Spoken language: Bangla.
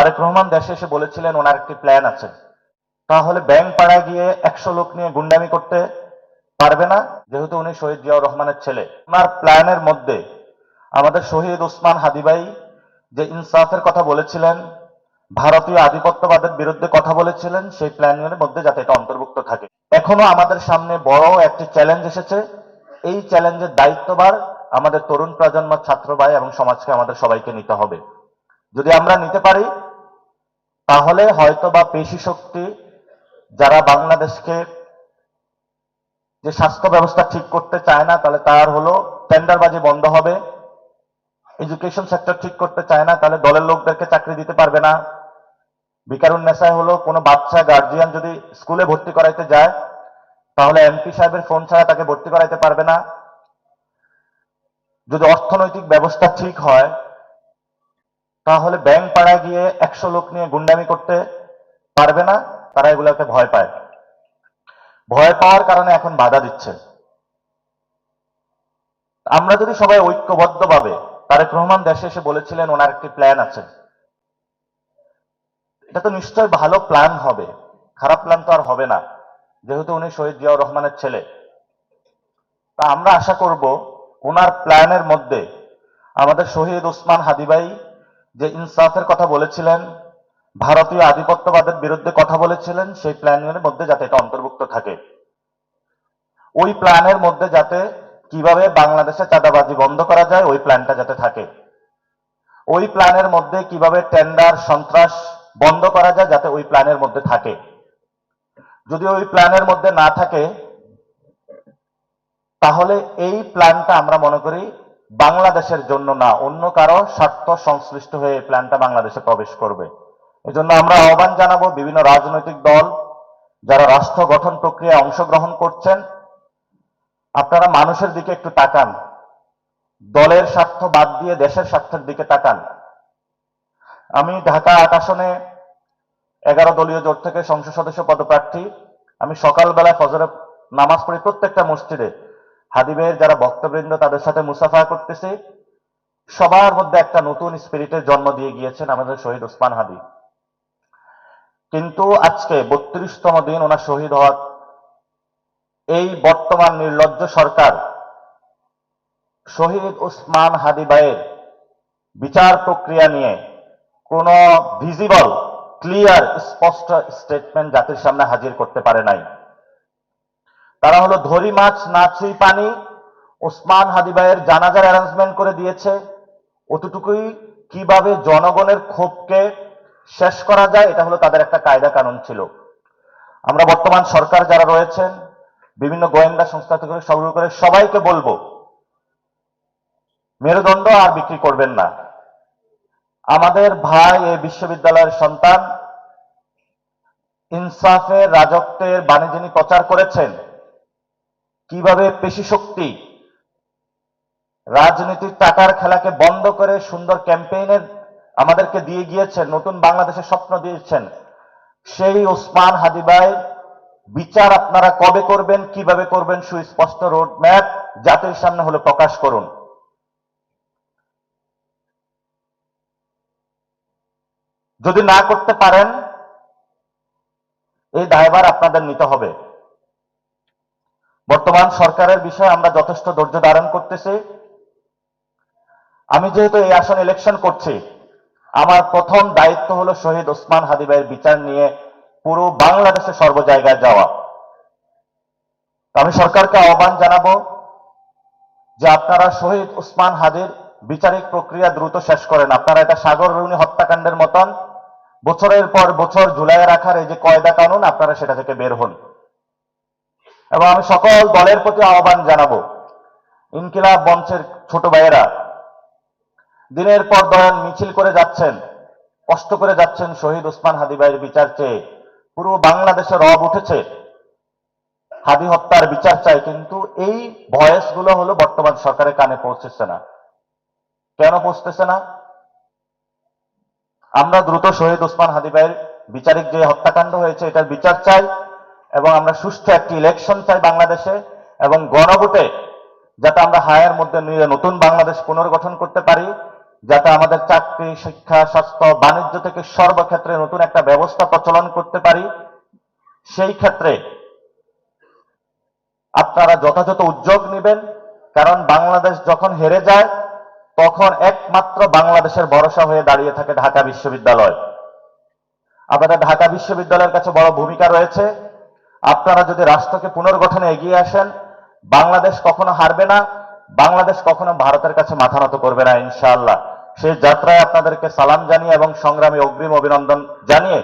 তারেক রহমান দেশে এসে বলেছিলেন ওনার একটি প্ল্যান আছে। তাহলে ব্যাংক পাড়ায় গিয়ে 100 লোক নিয়ে গুন্ডামি করতে পারবে না, যেহেতু উনি শহীদ জিয়াউর রহমানের ছেলে। ওনার প্ল্যানের মধ্যে আমাদের শহীদ ওসমান হাদি ভাই যে ইনসাফের কথা বলেছিলেন, ভারতীয় আধিপত্যবাদের বিরুদ্ধে কথা বলেছিলেন, সেই প্ল্যানের মধ্যে যাতে এটা অন্তর্ভুক্ত থাকে। এখনো আমাদের সামনে বড় একটি চ্যালেঞ্জ এসেছে। এই চ্যালেঞ্জের দায়িত্বভার আমাদের তরুণ প্রজন্ম, ছাত্র ভাই এবং সমাজকে আমাদের সবাইকে নিতে হবে। যদি আমরা নিতে পারি তাহলে হয়তো বা পেশি শক্তি যারা বাংলাদেশকে যে স্বাস্থ্য ব্যবস্থা ঠিক করতে চায় না, তাহলে তার হলো টেন্ডারবাজি বন্ধ হবে। এডুকেশন সেক্টর ঠিক করতে চায় না, তাহলে দলের লোকদেরকে চাকরি দিতে পারবে না। ভিকারুন্নেসায় হলো কোনো বাচ্চা গার্জিয়ান যদি স্কুলে ভর্তি করাইতে যায় তাহলে এমপি সাহেবের ফোন ছাড়া তাকে ভর্তি করাইতে পারবে না। যদি অর্থনৈতিক ব্যবস্থা ঠিক হয় তাহলে ব্যাংক পাড়ায় গিয়ে 100 লোক নিয়ে গুন্ডামি করতে পারবে না। তারা এগুলোকে ভয় পায়, ভয় পাওয়ার কারণে এখন বাধা দিচ্ছে। আমরা যদি সবাই ঐক্যবদ্ধভাবে, তারেক রহমান দেশে এসে বলেছিলেন ওনার একটি প্ল্যান আছে, এটা তো নিশ্চয় ভালো প্ল্যান হবে, খারাপ প্ল্যান তো আর হবে না, যেহেতু উনি শহীদ জিয়াউর রহমানের ছেলে। তা আমরা আশা করব ওনার প্ল্যানের মধ্যে আমাদের শহীদ ওসমান হাদি ভাই যে ইনসাফের কথা বলেছিলেন, ভারতীয় আধিপত্যবাদের বিরুদ্ধে কথা বলেছিলেন, সেই প্ল্যানের মধ্যে যাতে এটা অন্তর্ভুক্ত থাকে। ওই প্ল্যানের মধ্যে যাতে কিভাবে বাংলাদেশে চাঁদাবাজি বন্ধ করা যায় ওই প্ল্যানটা যাতে থাকে। ওই প্ল্যানের মধ্যে কিভাবে টেন্ডার সন্ত্রাস বন্ধ করা যায় যাতে ওই প্ল্যানের মধ্যে থাকে। যদি ওই প্ল্যানের মধ্যে না থাকে তাহলে এই প্ল্যানটা আমরা মনে করি বাংলাদেশের জন্য না, অন্য কারো স্বার্থ সংশ্লিষ্ট হয়ে এই প্ল্যানটা বাংলাদেশে প্রবেশ করবে। এজন্য আমরা আহ্বান জানাবো বিভিন্ন রাজনৈতিক দল যারা রাষ্ট্র গঠন প্রক্রিয়ায় অংশগ্রহণ করছেন, আপনারা মানুষের দিকে একটু তাকান, দলের স্বার্থ বাদ দিয়ে দেশের স্বার্থের দিকে তাকান। আমি ঢাকা 8 আসনে 11 দলীয় জোট থেকে সংসদ সদস্য পদপ্রার্থী। আমি সকালবেলায় ফজরের নামাজ পড়ি প্রত্যেকটা মসজিদে, হাদিবের যারা ভক্তবৃন্দ তাদের সাথে মুসাফা করতেছি। সবার মধ্যে একটা নতুন স্পিরিটের জন্ম দিয়ে গিয়েছেন আমাদের শহীদ ওসমান হাদি। কিন্তু আজকে 32তম দিন ওনার শহীদ হওয়ার এই বর্তমান নির্লজ্জ সরকার শহীদ ওসমান হাদি ভাইয়ের বিচার প্রক্রিয়া নিয়ে কোন ভিজিবল ক্লিয়ার স্পষ্ট স্টেটমেন্ট জাতির সামনে হাজির করতে পারে নাই। তারা হলো ধরি মাছ না ছুঁই পানি, ওসমান হাদি ভাইয়ের জানাজার অ্যারেঞ্জমেন্ট করে দিয়েছে। অতটুকুই কিভাবে জনগণের ক্ষোভকে শেষ করা যায় এটা হলো তাদের একটা কায়দা কানুন ছিল। আমরা বর্তমান সরকার যারা রয়েছেন, বিভিন্ন গোয়েন্দা সংস্থা থেকে শুরু করে সবাইকে বলবো মেরুদণ্ড আর বিক্রি করবেন না। আমাদের ভাই এই বিশ্ববিদ্যালয়ের সন্তান, ইনসাফের রাজত্বের বাণী যিনি প্রচার করেছেন, কিভাবে পেশি শক্তি রাজনীতির টাকার খেলাকে বন্ধ করে সুন্দর ক্যাম্পেইনের আমাদেরকে দিয়ে গিয়েছেন, নতুন বাংলাদেশের স্বপ্ন দিয়েছেন, সেই ওসমান হাদি ভাই বিচার আপনারা কবে করবেন, কিভাবে করবেন, সুস্পষ্ট রোড ম্যাপ জাতির সামনে হলো প্রকাশ করুন। যদি না করতে পারেন এই দায়ভার আপনাদের নিতে হবে। বর্তমান সরকারের বিষয়ে আমরা যথেষ্ট ধৈর্য ধারণ করতেছি। আমি যেহেতু এই আসন ইলেকশন করছি, আমার প্রথম দায়িত্ব হলো শহীদ ওসমান হাদি ভাইয়ের বিচার নিয়ে পুরো বাংলাদেশে সর্ব জায়গায় যাওয়া। আমি সরকারকে আহ্বান জানাবো যে আপনারা শহীদ ওসমান হাদির বিচারিক প্রক্রিয়া দ্রুত শেষ করেন। আপনারা এটা সাগর রুনি হত্যাকাণ্ডের মতন বছরের পর বছর ঝুলাইয়ে রাখার এই যে কয়দা কানুন, আপনারা সেটা থেকে বের হন। এবং আমি সকল দলের প্রতি আহ্বান জানাবো, ইনকিলাব মঞ্চের ছোট ভাইয়েরা দিনের পর দিন মিছিল করে যাচ্ছেন, কষ্ট করে যাচ্ছেন শহীদ ওসমান হাদি ভাইয়ের বিচার চেয়ে। পুরো বাংলাদেশে রব উঠেছে, হাদি হত্যার বিচার চাই, কিন্তু এই ভয়েস গুলো হলো বর্তমান সরকারের কানে পৌঁছতেছে না। কেন পৌঁছতেছে না? আমরা দ্রুত শহীদ ওসমান হাদি ভাইয়ের বিচারিক যে হত্যাকাণ্ড হয়েছে এটার বিচার চাই, এবং আমরা সুষ্ঠু একটি ইলেকশন চাই বাংলাদেশে, এবং গণভোটে যাতে আমরা হায়ের মধ্যে নিয়ে নতুন বাংলাদেশ পুনর্গঠন করতে পারি যাতে আমাদের চাকরি, শিক্ষা, স্বাস্থ্য, বাণিজ্য থেকে সর্বক্ষেত্রে নতুন একটা ব্যবস্থা প্রচলন করতে পারি, সেই ক্ষেত্রে আপনারা যথাযথ উদ্যোগ নেবেন। কারণ বাংলাদেশ যখন হেরে যায় তখন একমাত্র বাংলাদেশের ভরসা হয়ে দাঁড়িয়ে থাকে ঢাকা বিশ্ববিদ্যালয়। আপনাদের ঢাকা বিশ্ববিদ্যালয়ের কাছে বড় ভূমিকা রয়েছে। আপনারা যদি রাষ্ট্রকে পুনর্গঠনে এগিয়ে আসেন, বাংলাদেশ কখনো হারবে না, বাংলাদেশ কখনো ভারতের কাছে মাথা নত করবে না ইনশাআল্লাহ। সেই যাত্রায় আপনাদেরকে সালাম জানিয়ে এবং সংগ্রামী অগ্রিম অভিনন্দন জানিয়ে